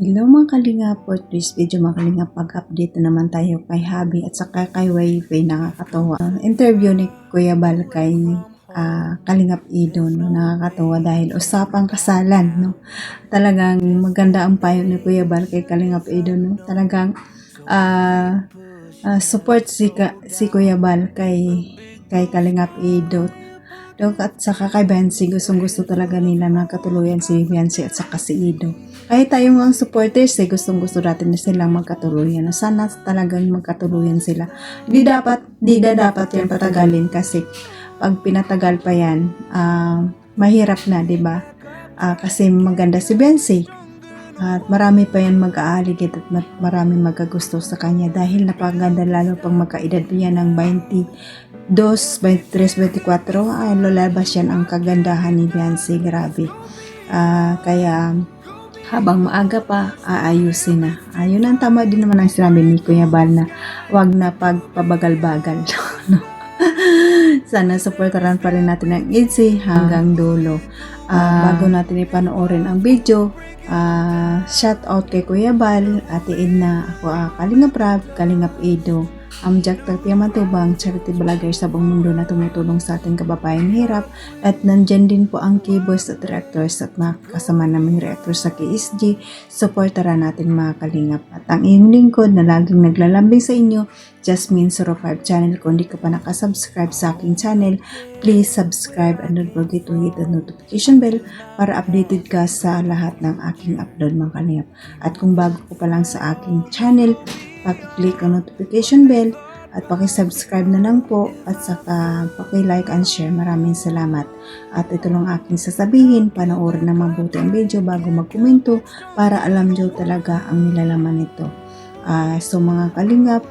Hello mga kalingap, for this video mga kalingap, pag-update na naman tayo kay Habi at saka kay Wayfay. Nakakatawa interview ni Kuya Bal kay Kalingap Ido, no? Nakakatawa dahil usapang kasalan, no? Talagang maganda ang payo ni Kuya Bal kay Kalingap Ido, no? Talagang support si Kuya Bal kay Kalingap Ido. At saka kay Biancy, gustong-gusto talaga nila na katuluyan si Biancy at saka si Ido. Kahit tayong mga supporters, gustong-gusto natin na silang magkatuluyan. Sana talagang magkatuluyan sila. Di dapat yan patagalin kasi pag pinatagal pa yan, mahirap na, di ba? Kasi maganda si Biancy. At marami pa yan mag-aaligid at marami magagusto sa kanya dahil napaganda lalo pang magkaedad yan ng 22, 23, 24 ay lalabas yan ang kagandahan ni Biancy. Grabe. Kaya habang maaga pa aayusin na. Yun ang tama din naman ang sinabi ni Kuya Bal na wag na pagpabagal-bagal. No? Sana supportaran pa rin natin ang ITZY hanggang dulo. Bago natin ipanoorin ang video, shout out kay Kuya Bal, Ate Edna, ako Kalingap Rab, Kalingap Ido, Jack Matubang, charity vlogger sa buong mundo na tumutulong sa ating kababayang hirap. At nandyan din po ang keyboards at reactors at mga kasama naming reactors sa KSG. Supportaran natin mga kalingap. At ang inyong lingkod na laging naglalambing sa inyo, Jasmine05 channel. Kung di ka pa nakasubscribe sa aking channel, please subscribe and don't forget to hit the notification bell para updated ka sa lahat ng aking upload mga kalingap. At kung bago ko pa lang sa aking channel, paki-click ang notification bell at paki-subscribe na lang po at saka paki-like and share. Maraming salamat. At ito lang aking sasabihin, panoorin na mabuti ang video bago magkomento para alam nyo talaga ang nilalaman nito. So mga kalingap,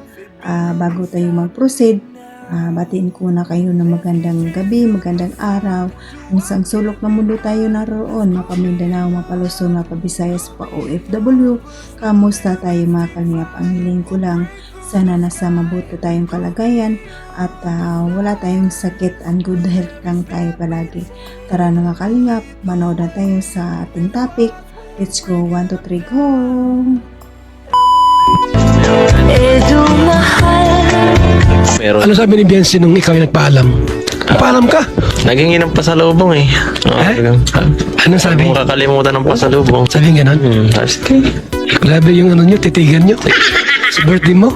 bago tayo mag-proceed, batiin ko na kayo ng magandang gabi, magandang araw. Kung saan sulok na mundo tayo naroon, mapa Mindanao, mapa Luzon, mapa Visayas, pa OFW, kamusta tayo mga kalingap? Ang hiling ko lang, sana nasa mabuti tayong kalagayan at wala tayong sakit and good health lang tayo palagi. Tara na mga kalingap, manood na tayo sa ating topic. Let's go, 1, 2, 3, go! Ano sabi ni Biancy nung ikaw yung nagpaalam? Nagpaalam ka? Naging ng pasalubong eh. Ano sabi? Hindi mo kakalimutan ng pasalubong. Sabi nga nun? Okay. Grabe yung ano nyo, titigan nyo. Sa birthday mo?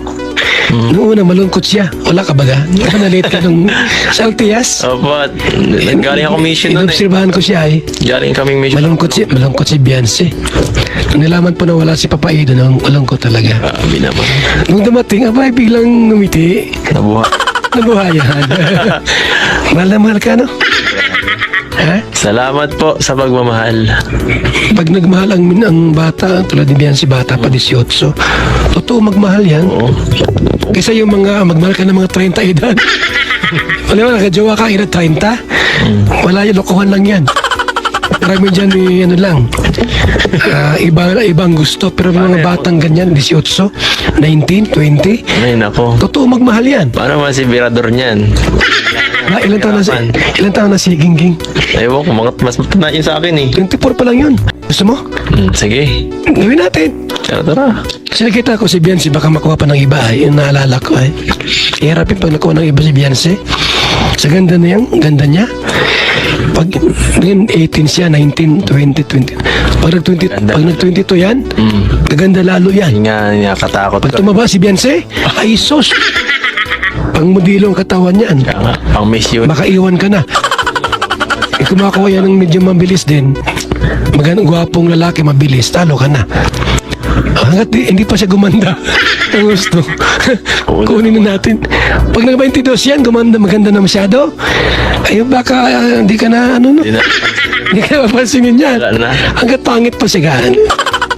Noong una, malungkot siya. Wala ka baga? Nalate ka nung sa Altias? Opo, galing ako mission nun eh. Inobserbahan ko siya eh. Galing kaming mission. Malungkot si Biancy. Nung nilaman po na wala si Papa Ido, malungkot talaga. Grabe naman. Nung dumating, abay, biglang ngumiti. Nabuhayan. Mahal na mahal ka, no? Ha? Salamat po sa pagmamahal. Pag nagmahal ang bata, tulad ni Biancy, bata pa 18, totoo magmahal yan. Oo. Kaysa yung mga magmahal ka ng mga 30 edad. Wala mo, nakajowa ka, edad 30. Wala yung lokohan lang yan. Marami dyan ano lang. Ibang gusto, pero mga batang ganyan, 18, 19, 20. Ay, nako. Totoo magmahal yan. Paano man si Birador niyan? Ilan taon na si Gingging? Ewan ko, mas matanda yun sa akin eh. 24 pa lang yun. Gusto mo? Sige. Gawin natin. Tara. Kasi nakita ko si Biancy, baka makuha pa ng iba ay yung naalala ko ay. Ihirapin pag nakuha ng iba si Biancy. Sa ganda na yan, ganda niya. Pag 18 siya, 19, 20, 20. Pag nag-22 yan, gaganda lalo yan. Hindi nga katakot Pag tumaba si Biancy, ay sos. Pang modelo ang katawan niyan. Pang miss yun. Makaiwan ka na. Kung makakuha yan ng medyo mabilis din, magandang gwapong lalaki, mabilis, talo ka na. Hanggat hindi pa siya gumanda. Ang gusto. Kunin na natin. Pag nag-22 yan, maganda na masyado. Ay, baka hindi ka na, hindi ka na mapansinin yan. Hanggat pangit pa siya.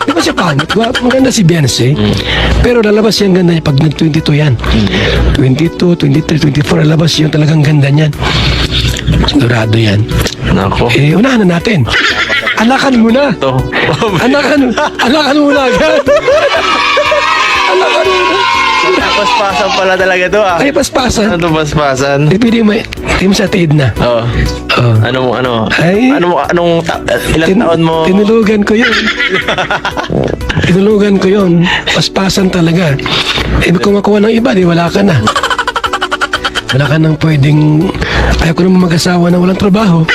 Di ba siya pangit? Maganda si Biancy. Pero lalabas yung ganda niya pag nag-22 yan. 22, 23, 24, lalabas yung talagang ganda niyan. Sigurado yan. Nako. Unahan na natin. Anakan muna. Anakan muna agad. Anakan muna. Paspasan pala talaga to ah. Ay, paspasan. Ano to paspasan? Di pwede may, di mo sa tiid na. Oo. Oh. Ay. Ilang taon mo? Tinulugan ko yun. Tinulugan ko yun. Paspasan talaga. Eh, kung makuha ng iba, di wala ka na. Wala ka nang pwedeng... Ayaw ko naman mag-asawa na walang trabaho.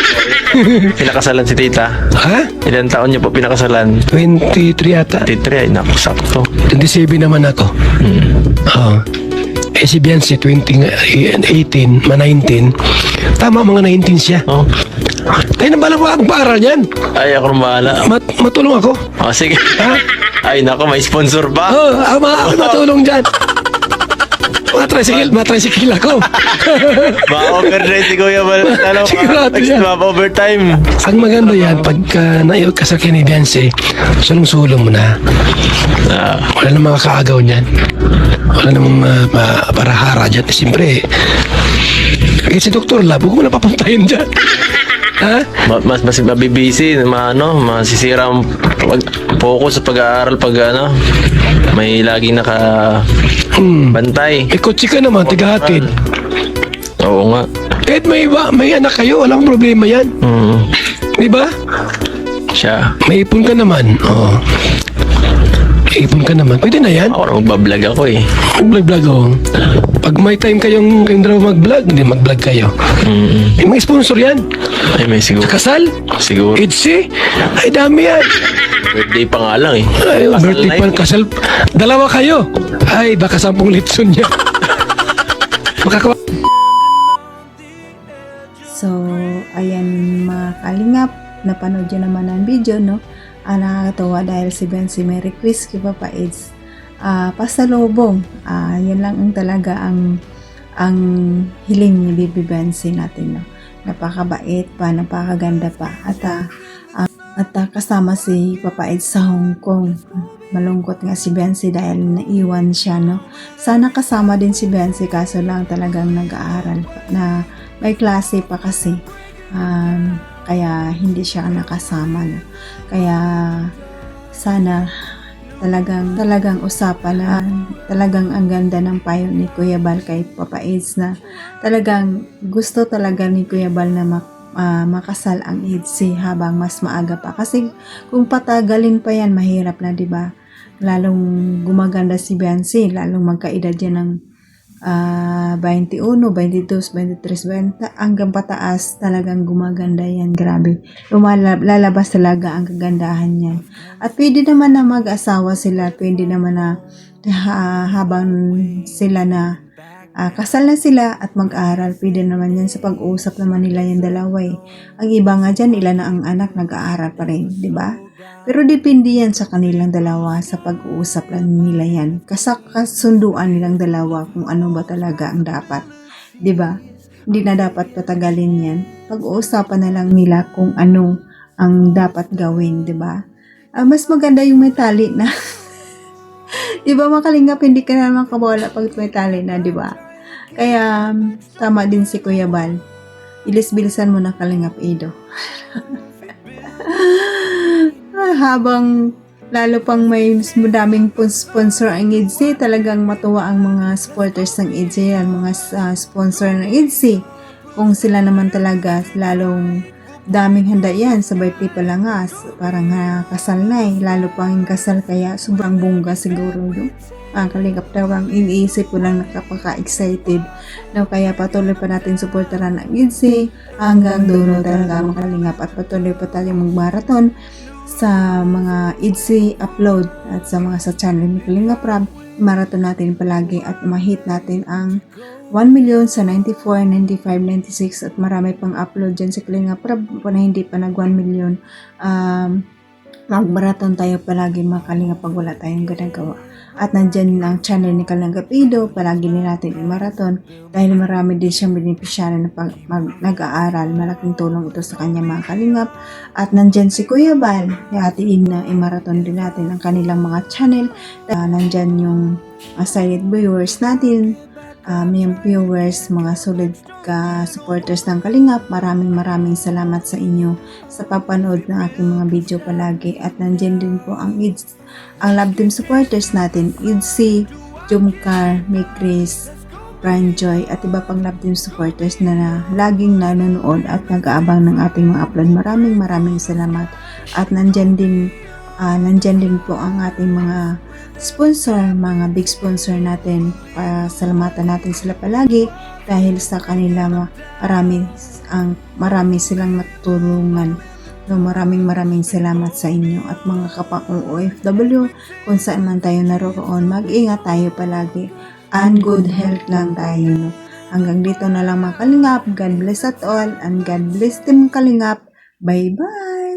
Pinakasalan si tita. Ha? Ilang taon niyo po pinakasalan? 23 yata. 23 ay naku, sakto. 27 naman ako. Oo. Eh si Beyonce, 18, 19. Tama, mga 19 siya. Oh. Ay, nabala ko akong paaral yan. Ay, ako nang bahala. Matulong ako. Oh, sige. Ha? Ay, naku, may sponsor ba? Oo, matulong dyan. Matricycle ako. Ma-overtime si Kuya Bal. Sigurado yan. Ma-overtime. Ang maganda yan, pagka naiwag ka sa akin ni Beyonce, sulong-sulong mo na. Wala namang makakaagaw niyan. Wala namang parahara dyan. Siyempre, kahit si Dr. Lab, huwag mo na papuntahin dyan. Ha? Mas mabibisi, masisira ang focus sa pag-aaral pag may laging bantay. Eh, kotse ka naman, tigahatid. Oo nga. Kahit may anak kayo, walang problema yan. Di ba? Siya. May ipon ka naman. Oo. May ipon ka naman. Pwede na yan. Ako na magbablog ako eh. Mag-vlog ako. Pag may time kayong daw mag-vlog, hindi mag-vlog kayo. Eh, may sponsor yan. Ay, may siguro. Kasal? Siguro. Itzy? Ay, dami yan. Birthday pa nga lang eh. Ay, Kasal birthday na pa, eh. kasal. Dalawa kayo. Ay, baka 10 litson niya. Makakawa. So, ayan mga kalingap, napanood yun naman ang video, no? Nakakatawa dahil si Beyonce may request kay Papa Eds. Pasalubong. Yan lang ang talaga ang hiling ni Baby Beyonce natin, no? Napakabait pa, napakaganda pa. At kasama si Papa Eds sa Hong Kong. Malungkot nga si Beyonce dahil naiwan siya, no? Sana kasama din si Beyonce kaso lang talagang nag-aaral na may klase pa kasi. Kaya hindi siya nakasama, no? Kaya sana talagang usapan na talagang ang ganda ng payo ni Kuya Bal kay Papa Eds na talagang gusto talaga ni Kuya Bal na makasal ang Itzy habang mas maaga pa. Kasi kung patagalin pa yan, mahirap na, di ba? Lalong gumaganda si Beyonce, lalong magkaedad yan ng 21, 22, 23, 20, hanggang pataas talagang gumaganda yan. Grabe. Lalabas talaga ang kagandahan yan. At pwede naman na mag-asawa sila, pwede naman na habang sila na kasal na sila at mag-aaral, pwede naman yan sa pag-uusap naman nila yung dalawa eh. Ang iba nga dyan, ilan na ang anak nag-aaral pa rin, di ba? Pero depende yan sa kanilang dalawa, sa pag-uusap lang nila yan. Kasunduan nilang dalawa kung ano ba talaga ang dapat, di ba? Hindi na dapat patagalin yan. Pag-uusapan na lang nila kung ano ang dapat gawin, di ba? Mas maganda yung may tali na. Di ba makalingap, hindi ka na makawala pag may tali na, di ba? Kaya, tama din si Kuya Bal. Ilis-bilisan mo na Kalingap Edo. Habang lalo pang may daming sponsor ang Itzy, talagang matuwa ang mga supporters ng Itzy, ang mga sponsor ng Itzy. Kung sila naman talaga, lalong daming handa yan, sabay pa lang nga, parang kasal na eh, lalo pang yung kasal, kaya sobrang bongga siguro yung Kalingap Tawang. Iniisip ko lang, nakapaka-excited no, kaya patuloy pa natin suportaran ang Itzy hanggang dulo talaga mga Kalingap, at patuloy pa tayo mag-marathon sa mga Itzy upload at sa mga sa channel ni Kalingap Rab. Marathon natin palagi at ma-hit natin ang 1 million sa 94, 95, 96 at marami pang upload dyan sa Kalingap Rab na hindi pa nag 1 million. Mag-marathon tayo palagi mga Kalingap pag wala tayong ginagawa. At nandyan ang channel ni Kalingap Edo, palagi din natin i-marathon dahil marami din siyang beneficiary na nag-aaral. Malaking tulong ito sa kanya mga Kalingap. At nandyan si Kuya Bal, hatiin na i-marathon din natin ang kanilang mga channel. Nandyan yung silent viewers natin, yung viewers, mga solid supporters ng Kalingap. Maraming salamat sa inyo sa papanood ng aking mga video palagi. At nandyan din po ang Love Team supporters natin, Itzy, Jumcar, May Chris, Brian Joy, at iba pang love team supporters na laging nanonood at nag-aabang ng ating mga upload. Maraming salamat. At nandyan din po ang ating mga sponsor, mga big sponsor natin. Salamatan natin sila palagi dahil sa kanila marami silang natulungan. No, maraming salamat sa inyo at mga kapakong OFW kung saan man tayo naroroon. Mag-ingat tayo palagi and good health lang tayo. No? Hanggang dito na lang mga Kalingap. God bless at all and God bless Team Kalingap. Bye-bye!